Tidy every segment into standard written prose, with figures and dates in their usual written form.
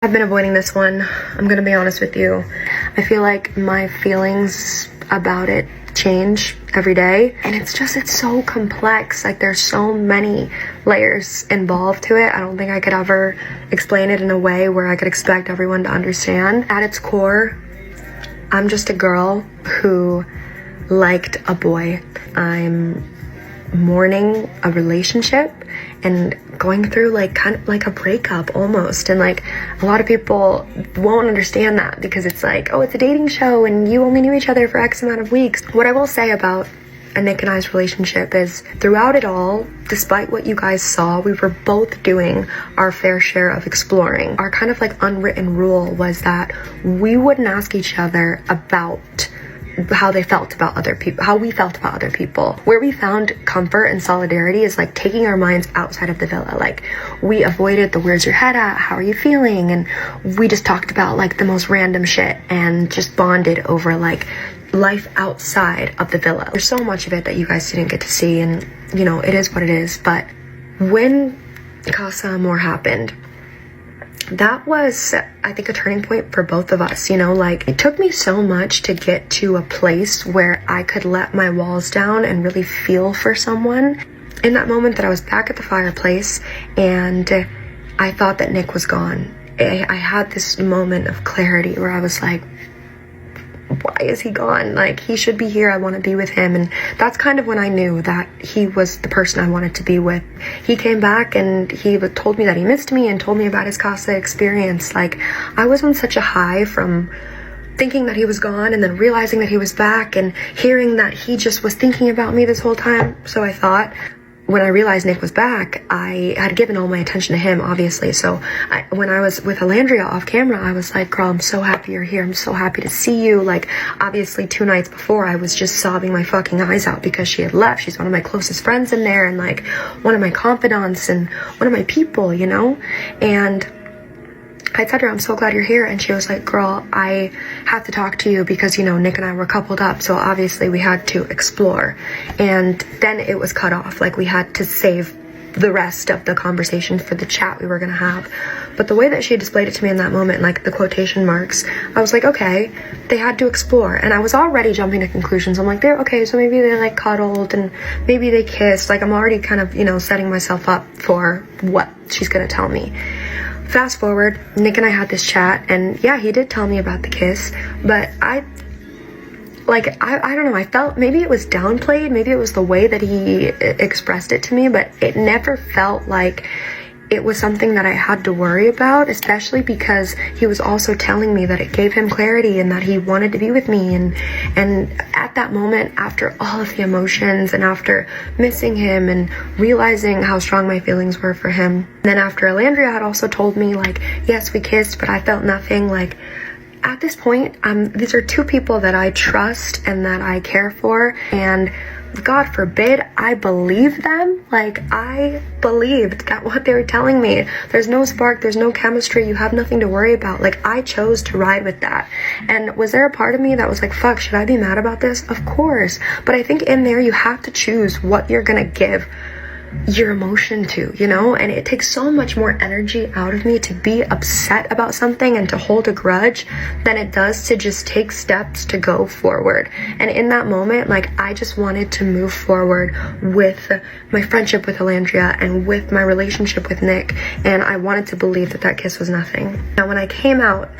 I've been avoiding this one. I'm gonna be honest with you. I feel like my feelings about it change every day, and it's so complex. Like, there's so many layers involved to it. I don't think I could ever explain it in a way where I could expect everyone to understand. At its core, I'm just a girl who liked a boy. I'm mourning a relationship and going through like kind of like a breakup almost, and like a lot of people won't understand that because it's like, oh, it's a dating show and you only knew each other for X amount of weeks. What I will say about Nic and I's relationship is, throughout it all, despite what you guys saw, we were both doing our fair share of exploring. Our kind of like unwritten rule was that we wouldn't ask each other about how they felt about other people, how we felt about other people. Where we found comfort and solidarity is like taking our minds outside of the villa. Like, we avoided the where's your head at, how are you feeling, and we just talked about like the most random shit and just bonded over like life outside of the villa. There's so much of it that you guys didn't get to see, and you know, it is what it is. But when Casa Amor happened, that was, I think, a turning point for both of us. You know, like, it took me so much to get to a place where I could let my walls down and really feel for someone. In that moment that I was back at the fireplace and I thought that Nic was gone, I had this moment of clarity where I was like, why is he gone? Like, he should be here. I want to be with him. And that's kind of when I knew that he was the person I wanted to be with. He came back and he told me that he missed me and told me about his Casa experience. Like, I was on such a high from thinking that he was gone and then realizing that he was back and hearing that he just was thinking about me this whole time. So I thought, when I realized Nic was back, I had given all my attention to him, obviously. So when I was with Olandria off camera, I was like, girl, I'm so happy you're here. I'm so happy to see you. Like, obviously 2 nights before, I was just sobbing my fucking eyes out because she had left. She's one of my closest friends in there and like one of my confidants and one of my people, you know? And I said to her, I'm so glad you're here. And she was like, girl, I have to talk to you because, you know, Nic and I were coupled up. So obviously we had to explore. And then it was cut off. Like, we had to save the rest of the conversation for the chat we were going to have. But the way that she displayed it to me in that moment, like the quotation marks, I was like, okay, they had to explore. And I was already jumping to conclusions. I'm like, they're okay, so maybe they like cuddled and maybe they kissed. Like, I'm already kind of, you know, setting myself up for what she's going to tell me. Fast forward, Nic and I had this chat, and yeah, he did tell me about the kiss, but I don't know, I felt maybe it was downplayed, maybe it was the way that he expressed it to me, but it never felt like it was something that I had to worry about, especially because he was also telling me that it gave him clarity and that he wanted to be with me. And at that moment, after all of the emotions and after missing him and realizing how strong my feelings were for him, and then after Olandria had also told me, like, yes, we kissed, but I felt nothing, like, at this point, these are 2 people that I trust and that I care for, and God forbid I believe them. Like, I believed that what they were telling me, there's no spark, there's no chemistry, you have nothing to worry about. Like, I chose to ride with that. And was there a part of me that was like, fuck, should I be mad about this? Of course. But I think in there you have to choose what you're gonna give your emotion to, you know? And it takes so much more energy out of me to be upset about something and to hold a grudge than it does to just take steps to go forward. And in that moment, like, I just wanted to move forward with my friendship with Olandria and with my relationship with Nic, and I wanted to believe that that kiss was nothing. Now, when I came out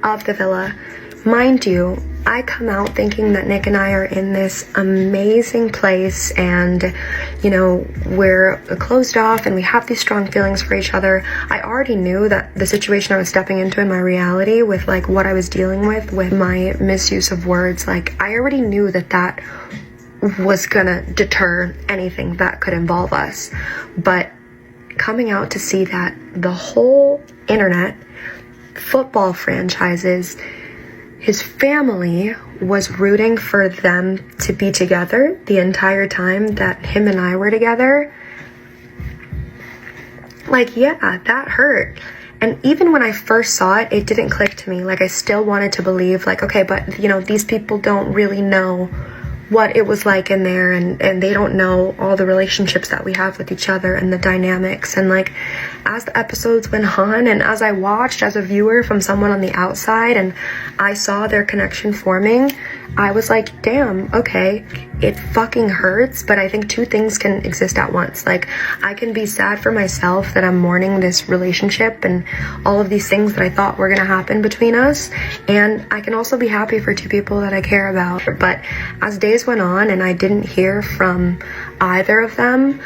of the villa, mind you, I come out thinking that Nic and I are in this amazing place and, you know, we're closed off and we have these strong feelings for each other. I already knew that the situation I was stepping into in my reality with like what I was dealing with my misuse of words, like, I already knew that that was gonna deter anything that could involve us. But coming out to see that the whole internet, football franchises, his family was rooting for them to be together the entire time that him and I were together. Like, yeah, that hurt. And even when I first saw it, it didn't click to me. Like, I still wanted to believe, like, okay, but, you know, these people don't really know what it was like in there, and they don't know all the relationships that we have with each other and the dynamics. And like, as the episodes went on and as I watched as a viewer from someone on the outside and I saw their connection forming, I was like, damn, okay, it fucking hurts, but I think two things can exist at once. Like, I can be sad for myself that I'm mourning this relationship and all of these things that I thought were gonna happen between us, and I can also be happy for two people that I care about. But as days went on and I didn't hear from either of them,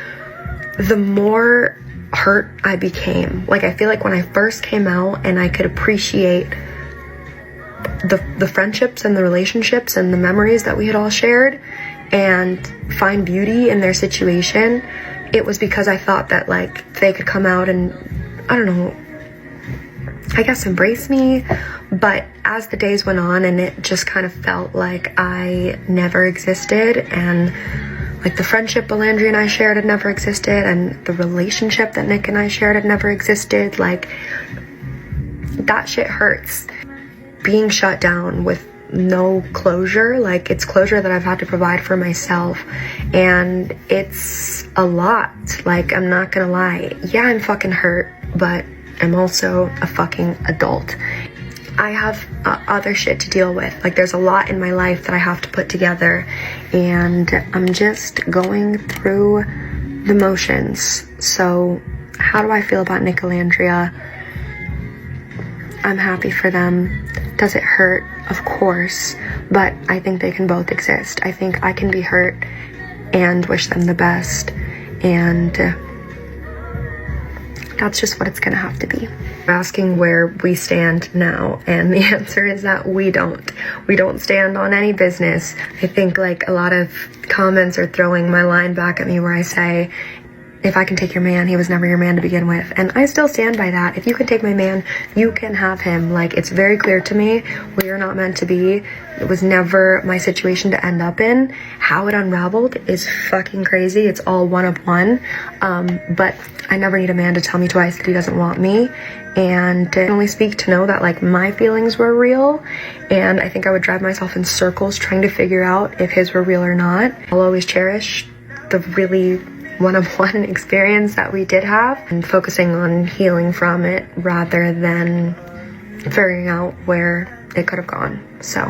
the more hurt I became. Like, I feel like when I first came out and I could appreciate the friendships and the relationships and the memories that we had all shared and find beauty in their situation, it was because I thought that, like, they could come out and, I don't know, I guess embrace me. But as the days went on and it just kind of felt like I never existed, and like the friendship Olandria and I shared had never existed, and the relationship that Nic and I shared had never existed, like, that shit hurts. Being shut down with no closure, like, it's closure that I've had to provide for myself, and it's a lot. Like, I'm not gonna lie, yeah, I'm fucking hurt, but I'm also a fucking adult. I have other shit to deal with. Like, there's a lot in my life that I have to put together, and I'm just going through the motions. So how do I feel about Nic Olandria? I'm happy for them. Does it hurt? Of course, but I think they can both exist. I think I can be hurt and wish them the best, and that's just what it's gonna have to be. Asking where we stand now, and the answer is that we don't stand on any business. I think, like, a lot of comments are throwing my line back at me where I say, if I can take your man, he was never your man to begin with. And I still stand by that. If you can take my man, you can have him. Like, it's very clear to me, we are not meant to be. It was never my situation to end up in. How it unraveled is fucking crazy. It's all one of one. But I never need a man to tell me twice that he doesn't want me. And I can only speak to know that, like, my feelings were real. And I think I would drive myself in circles trying to figure out if his were real or not. I'll always cherish the really one-on-one experience that we did have, and focusing on healing from it rather than figuring out where it could have gone. So